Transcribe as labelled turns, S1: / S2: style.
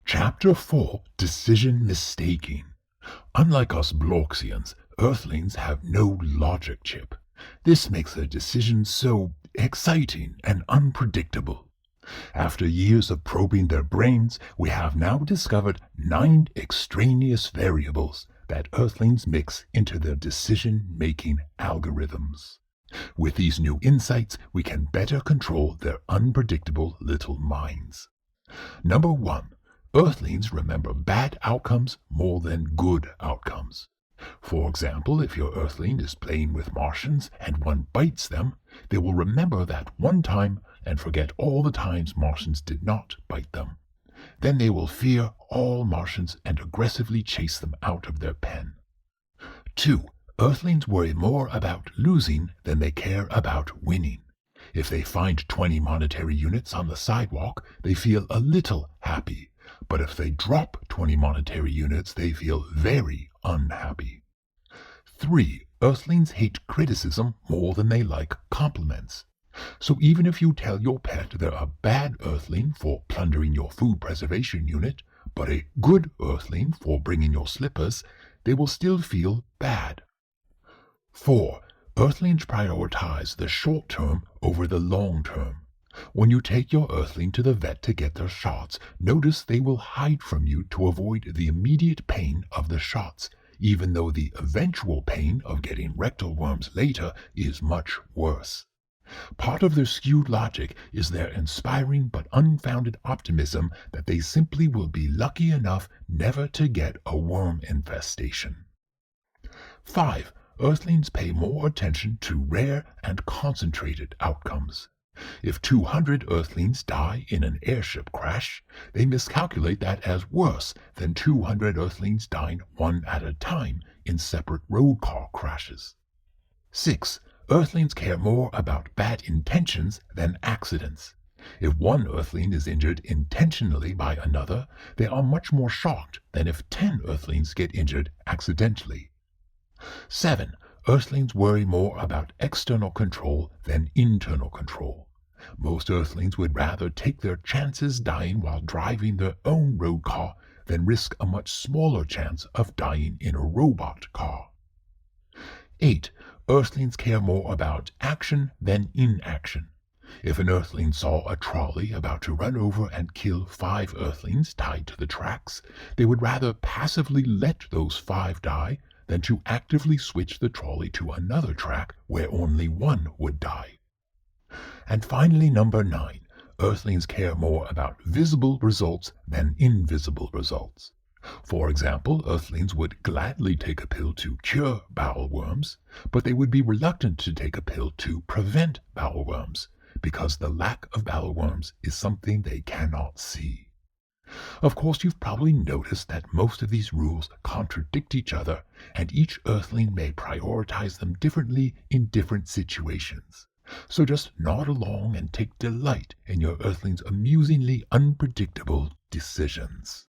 S1: Chapter 4, Decision Mistaking. Unlike us Blorxians, Earthlings have no logic chip. This makes their decisions so exciting and unpredictable. After years of probing their brains, we have now discovered 9 extraneous variables that Earthlings mix into their decision-making algorithms. With these new insights, we can better control their unpredictable little minds. Number 1. Earthlings remember bad outcomes more than good outcomes. For example, if your Earthling is playing with Martians and one bites them, they will remember that one time and forget all the times Martians did not bite them. Then they will fear all Martians and aggressively chase them out of their pen. 2. Earthlings worry more about losing than they care about winning. If they find 20 monetary units on the sidewalk, they feel a little happy. But if they drop 20 monetary units, they feel very unhappy. 3. Earthlings hate criticism more than they like compliments. So even if you tell your pet they're a bad Earthling for plundering your food preservation unit, but a good Earthling for bringing your slippers, they will still feel bad. 4. Earthlings prioritize the short term over the long term. When you take your Earthling to the vet to get their shots, notice they will hide from you to avoid the immediate pain of the shots, even though the eventual pain of getting rectal worms later is much worse. Part of their skewed logic is their inspiring but unfounded optimism that they simply will be lucky enough never to get a worm infestation. 5. Earthlings pay more attention to rare and concentrated outcomes. If 200 Earthlings die in an airship crash, they miscalculate that as worse than 200 Earthlings dying one at a time in separate road car crashes. 6. Earthlings care more about bad intentions than accidents. If one Earthling is injured intentionally by another, they are much more shocked than if 10 Earthlings get injured accidentally. 7. Earthlings worry more about external control than internal control. Most Earthlings would rather take their chances dying while driving their own road car than risk a much smaller chance of dying in a robot car. 8. Earthlings care more about action than inaction. If an Earthling saw a trolley about to run over and kill 5 Earthlings tied to the tracks, they would rather passively let those 5 die than to actively switch the trolley to another track where only 1 would die. And finally, number 9, Earthlings care more about visible results than invisible results. For example, Earthlings would gladly take a pill to cure bowel worms, but they would be reluctant to take a pill to prevent bowel worms, because the lack of bowel worms is something they cannot see. Of course, you've probably noticed that most of these rules contradict each other, and each Earthling may prioritize them differently in different situations. So just nod along and take delight in your Earthling's amusingly unpredictable decisions.